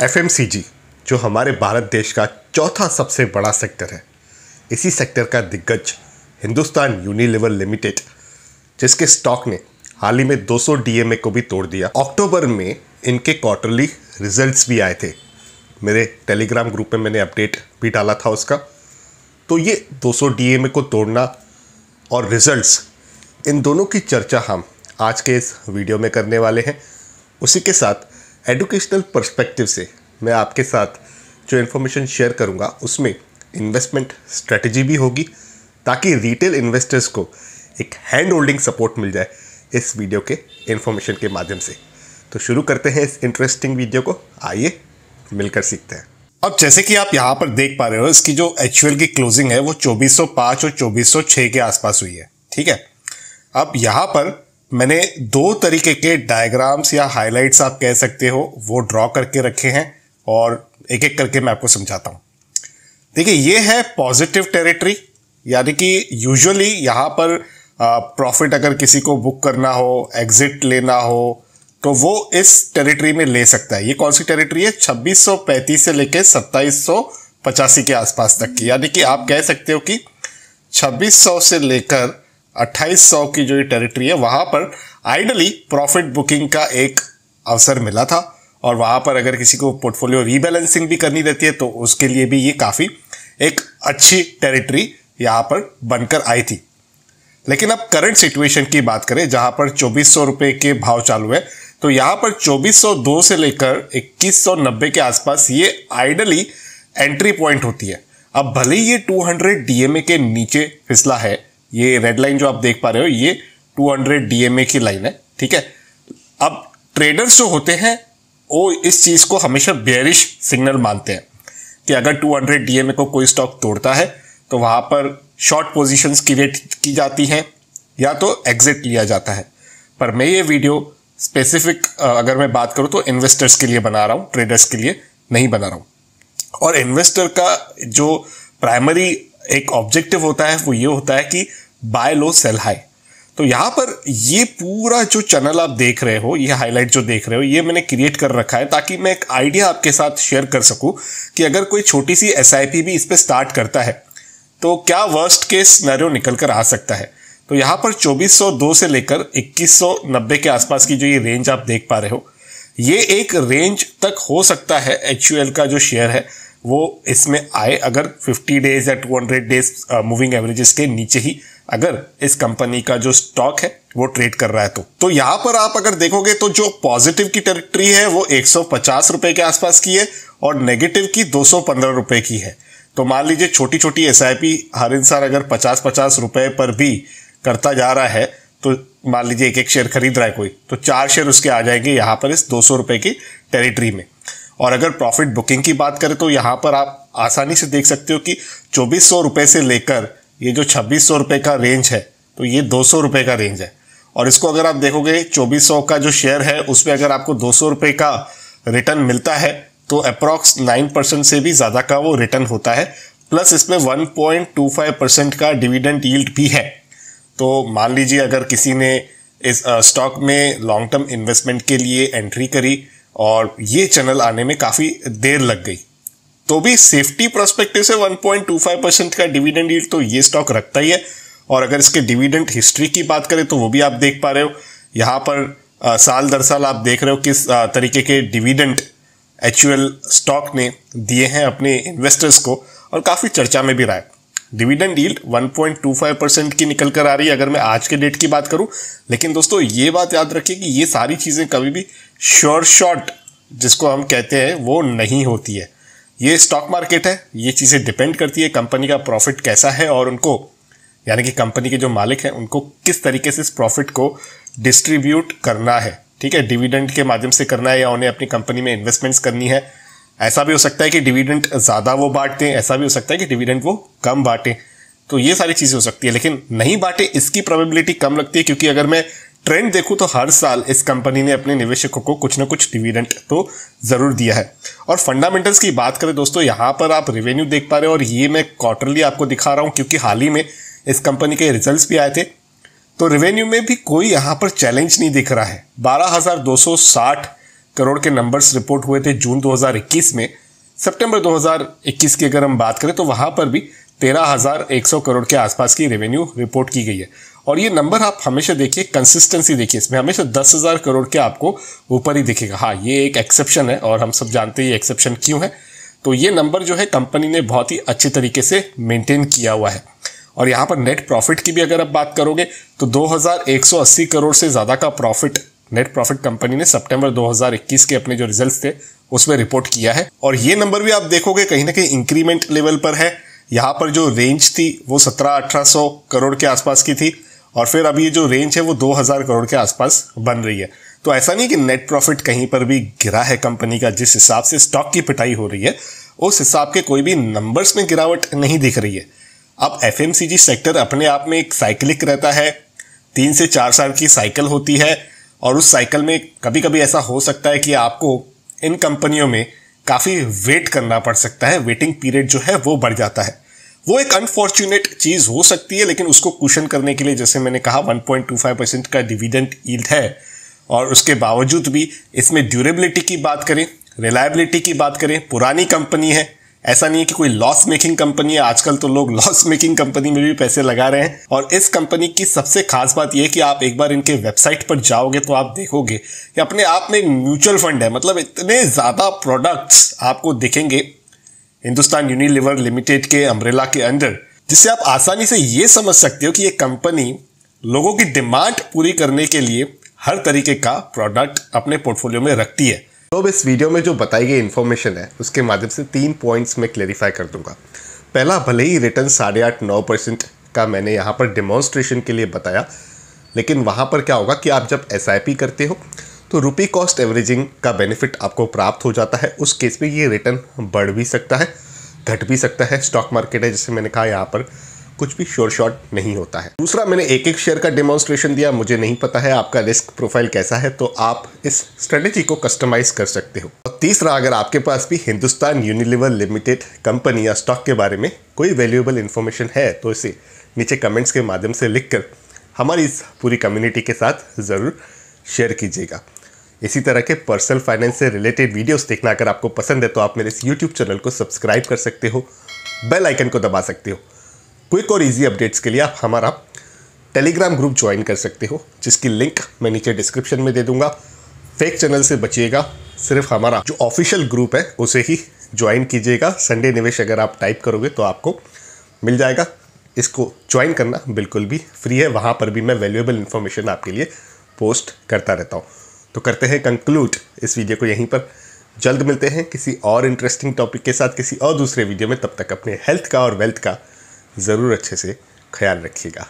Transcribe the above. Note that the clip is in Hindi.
एफएमसीजी जो हमारे भारत देश का चौथा सबसे बड़ा सेक्टर है, इसी सेक्टर का दिग्गज हिंदुस्तान यूनिलीवर लिमिटेड, जिसके स्टॉक ने हाल ही में 200 डीएमए को भी तोड़ दिया। अक्टूबर में इनके क्वार्टरली रिजल्ट्स भी आए थे। मेरे टेलीग्राम ग्रुप में मैंने अपडेट भी डाला था उसका। तो ये 200 डीएमए को तोड़ना और रिजल्ट्स, इन दोनों की चर्चा हम आज के इस वीडियो में करने वाले हैं। उसी के साथ एजुकेशनल पर्सपेक्टिव से मैं आपके साथ जो इन्फॉर्मेशन शेयर करूंगा उसमें इन्वेस्टमेंट स्ट्रेटजी भी होगी, ताकि रिटेल इन्वेस्टर्स को एक हैंड होल्डिंग सपोर्ट मिल जाए इस वीडियो के इन्फॉर्मेशन के माध्यम से। तो शुरू करते हैं इस इंटरेस्टिंग वीडियो को, आइए मिलकर सीखते हैं। अब जैसे कि आप यहाँ पर देख पा रहे हो, इसकी जो एक्चुअल की क्लोजिंग है वो 2405 और 2406 के आसपास हुई है। ठीक है, अब यहाँ पर मैंने दो तरीके के डायग्राम्स या हाइलाइट्स आप कह सकते हो वो ड्रॉ करके रखे हैं और एक एक करके मैं आपको समझाता हूं। देखिए, ये है पॉजिटिव टेरिटरी, यानी कि यूजुअली यहाँ पर प्रॉफिट अगर किसी को बुक करना हो, एग्जिट लेना हो, तो वो इस टेरिटरी में ले सकता है। ये कौन सी टेरिटरी है? 2635 से लेकर 2785 के आसपास तक की, यानी कि आप कह सकते हो कि 2600 से लेकर 2800 की जो ये टेरिटरी है, वहां पर आइडली प्रॉफिट बुकिंग का एक अवसर मिला था। और वहां पर अगर किसी को पोर्टफोलियो रीबैलेंसिंग भी करनी रहती है तो उसके लिए भी ये काफी एक अच्छी टेरिटरी यहां पर बनकर आई थी। लेकिन अब करंट सिचुएशन की बात करें, जहां पर 2400 रुपए के भाव चालू है, तो यहां पर 2402 से लेकर 2190 के आसपास ये आइडली एंट्री पॉइंट होती है। अब भले ही ये 200 डीएमए के नीचे फिसला है, ये रेड लाइन जो आप देख पा रहे हो ये 200 डीएमए की लाइन है। ठीक है, अब ट्रेडर्स जो होते हैं वो इस चीज को हमेशा बेयरिश सिग्नल मानते हैं कि अगर 200 डीएमए को कोई स्टॉक तोड़ता है तो वहां पर शॉर्ट पोजीशंस क्रिएट की जाती हैं या तो एग्जिट लिया जाता है। पर मैं ये वीडियो स्पेसिफिक अगर मैं बात करूं तो इन्वेस्टर्स के लिए बना रहा हूं, ट्रेडर्स के लिए नहीं बना रहा हूं। और इन्वेस्टर का जो प्राइमरी एक ऑब्जेक्टिव होता है वो ये होता है कि बाय लो सेल हाई। तो यहां पर ये पूरा जो चैनल आप देख रहे हो, ये हाईलाइट जो देख रहे हो, ये मैंने क्रिएट कर रखा है ताकि मैं एक आइडिया आपके साथ शेयर कर सकूं कि अगर कोई छोटी सी एसआईपी भी इस पे स्टार्ट करता है तो क्या वर्स्ट केस सिनेरियो निकल कर आ सकता है। तो यहां पर 2402 से लेकर 2190 के आसपास की जो ये रेंज आप देख पा रहे हो, ये एक रेंज तक हो सकता है एचयूएल का जो शेयर है वो इसमें आए, अगर 50 डेज या 200 डेज मूविंग एवरेजेस के नीचे ही अगर इस कंपनी का जो स्टॉक है वो ट्रेड कर रहा है। तो यहां पर आप अगर देखोगे तो जो पॉजिटिव की टेरिटरी है वो 150 रुपए के आसपास की है और नेगेटिव की 215 रुपए की है। तो मान लीजिए छोटी छोटी एसआईपी हर इंसान अगर 50-50 रुपए पर भी करता जा रहा है, तो मान लीजिए एक शेयर खरीद रहा है कोई, तो 4 शेयर उसके आ जाएंगे यहां पर इस 200 रुपए की टेरिटरी में। और अगर प्रॉफिट बुकिंग की बात करें तो यहां पर आप आसानी से देख सकते हो कि 2400 रुपए से लेकर ये जो 2600 रुपए का रेंज है, तो ये 200 रुपए का रेंज है। और इसको अगर आप देखोगे 2400 का जो शेयर है उसमें अगर आपको 200 रुपए का रिटर्न मिलता है तो अप्रॉक्स 9% से भी ज्यादा का वो रिटर्न होता है। प्लस इसमें 1.25% का डिविडेंड यील्ड भी है। तो मान लीजिए अगर किसी ने इस स्टॉक में लॉन्ग टर्म इन्वेस्टमेंट के लिए एंट्री करी और ये चैनल आने में काफी देर लग गई, तो भी सेफ्टी पर्सपेक्टिव से 1.25% का डिविडेंड यील्ड तो ये स्टॉक रखता ही है। और अगर इसके डिविडेंड हिस्ट्री की बात करें तो वो भी आप देख पा रहे हो, यहाँ पर साल दर साल आप देख रहे हो किस तरीके के डिविडेंड एचयूएल स्टॉक ने दिए हैं अपने इन्वेस्टर्स को, और काफी चर्चा में भी रहा है। डिविडेंड यील्ड 1.25% की निकल कर आ रही है अगर मैं आज के डेट की बात करूं। लेकिन दोस्तों ये बात याद रखिए कि ये सारी चीजें कभी भी श्योर शॉट जिसको हम कहते हैं वो नहीं होती है। ये स्टॉक मार्केट है, ये चीजें डिपेंड करती है कंपनी का प्रॉफिट कैसा है और उनको, यानी कि कंपनी के जो मालिक हैं उनको किस तरीके से इस प्रॉफिट को डिस्ट्रीब्यूट करना है। ठीक है, डिविडेंड के माध्यम से करना है या उन्हें अपनी कंपनी में इन्वेस्टमेंट्स करनी है। ऐसा भी हो सकता है कि डिविडेंड ज्यादा वो बांटते हैं, ऐसा भी हो सकता है कि डिविडेंड वो कम बांटे। तो ये सारी चीजें हो सकती है, लेकिन नहीं बांटे इसकी प्रोबेबिलिटी कम लगती है, क्योंकि अगर मैं ट्रेंड देखूं तो हर साल इस कंपनी ने अपने निवेशकों को कुछ ना कुछ डिविडेंड तो जरूर दिया है। और फंडामेंटल्स की बात करें दोस्तों, यहां पर आप रेवेन्यू देख पा रहे हो और ये मैं क्वार्टरली आपको दिखा रहा हूं क्योंकि हाल ही में इस कंपनी के रिजल्ट्स भी आए थे। तो रेवेन्यू में भी कोई यहां पर चैलेंज नहीं दिख रहा है। 12,260 करोड़ के नंबर्स रिपोर्ट हुए थे जून 2021 में। सितंबर 2021 की अगर हम बात करें तो वहां पर भी 13,100 करोड़ के आसपास की रेवेन्यू रिपोर्ट की गई है। और ये नंबर आप हमेशा देखिए, कंसिस्टेंसी देखिए, इसमें हमेशा 10,000 करोड़ के आपको ऊपर ही दिखेगा। हाँ, ये एक एक्सेप्शन है और हम सब जानते हैं ये एक्सेप्शन क्यों है। तो ये नंबर जो है कंपनी ने बहुत ही अच्छे तरीके से मेंटेन किया हुआ है। और यहाँ पर नेट प्रॉफिट की भी अगर आप बात करोगे तो 2,180 करोड़ से ज़्यादा का नेट प्रॉफिट कंपनी ने सितंबर 2021 के अपने जो रिजल्ट्स थे उसमें रिपोर्ट किया है। और ये नंबर भी आप देखोगे कहीं ना कहीं इंक्रीमेंट लेवल पर है। यहाँ पर जो रेंज थी वो 1700-1800 करोड़ के आसपास की थी और फिर अभी जो रेंज है वो 2,000 करोड़ के आसपास बन रही है। तो ऐसा नहीं कि नेट प्रॉफिट कहीं पर भी गिरा है कंपनी का। जिस हिसाब से स्टॉक की पिटाई हो रही है उस हिसाब के कोई भी नंबर्स में गिरावट नहीं दिख रही है। अब एफएमसीजी सेक्टर अपने आप में एक साइक्लिक रहता है, 3 से 4 साल की साइकिल होती है और उस साइकिल में कभी कभी ऐसा हो सकता है कि आपको इन कंपनियों में काफ़ी वेट करना पड़ सकता है। वेटिंग पीरियड जो है वो बढ़ जाता है। वो एक अनफॉर्चुनेट चीज़ हो सकती है, लेकिन उसको कुशन करने के लिए जैसे मैंने कहा 1.25% का डिविडेंड यील्ड है और उसके बावजूद भी इसमें ड्यूरेबिलिटी की बात करें, रिलायबिलिटी की बात करें, पुरानी कंपनी है, ऐसा नहीं है कि कोई लॉस मेकिंग कंपनी है। आजकल तो लोग लॉस मेकिंग कंपनी में भी पैसे लगा रहे हैं। और इस कंपनी की सबसे खास बात यह है कि आप एक बार इनके वेबसाइट पर जाओगे तो आप देखोगे कि अपने आप में एक म्यूचुअल फंड है। मतलब इतने ज़्यादा प्रोडक्ट्स आपको दिखेंगे हिंदुस्तान यूनिलीवर लिमिटेड के अम्ब्रेला के अंडर, जिससे आप आसानी से ये समझ सकते हो कि ये कंपनी लोगों की डिमांड पूरी करने के लिए हर तरीके का प्रोडक्ट अपने पोर्टफोलियो में रखती है। तो अब इस वीडियो में जो बताई गई इन्फॉर्मेशन है उसके माध्यम से 3 पॉइंट्स में क्लेरिफाई कर दूंगा। पहला, भले ही रिटर्न 8.5-9% का मैंने यहाँ पर डेमोन्स्ट्रेशन के लिए बताया, लेकिन वहाँ पर क्या होगा कि आप जब SIP करते हो तो रुपी कॉस्ट एवरेजिंग का बेनिफिट आपको प्राप्त हो जाता है। उस केस में ये रिटर्न बढ़ भी सकता है, घट भी सकता है। स्टॉक मार्केट है, जैसे मैंने कहा, यहाँ पर कुछ भी श्योर शॉट नहीं होता है। दूसरा, मैंने एक शेयर का डेमोन्स्ट्रेशन दिया। मुझे नहीं पता है आपका रिस्क प्रोफाइल कैसा है, तो आप इस स्ट्रेटेजी को कस्टमाइज कर सकते हो। और तीसरा, अगर आपके पास भी हिंदुस्तान यूनिलीवर लिमिटेड कंपनी या स्टॉक के बारे में कोई वैल्यूएबल इंफॉर्मेशन है तो इसे नीचे कमेंट्स के माध्यम से लिखकर हमारी इस पूरी कम्युनिटी के साथ ज़रूर शेयर कीजिएगा। इसी तरह के पर्सनल फाइनेंस से रिलेटेड वीडियोस देखना अगर आपको पसंद है तो आप मेरे इस यूट्यूब चैनल को सब्सक्राइब कर सकते हो, बेल आइकन को दबा सकते हो। क्विक और इजी अपडेट्स के लिए आप हमारा टेलीग्राम ग्रुप ज्वाइन कर सकते हो, जिसकी लिंक मैं नीचे डिस्क्रिप्शन में दे दूंगा। फेक चैनल से बचिएगा, सिर्फ हमारा जो ऑफिशियल ग्रुप है उसे ही ज्वाइन कीजिएगा। संडे निवेश अगर आप टाइप करोगे तो आपको मिल जाएगा। इसको ज्वाइन करना बिल्कुल भी फ्री है। वहाँ पर भी मैं वैल्यूएबल इन्फॉर्मेशन आपके लिए पोस्ट करता रहता हूँ। तो करते हैं कंक्लूड इस वीडियो को यहीं पर। जल्द मिलते हैं किसी और इंटरेस्टिंग टॉपिक के साथ किसी और दूसरे वीडियो में। तब तक अपने हेल्थ का और वेल्थ का ज़रूर अच्छे से ख्याल रखिएगा।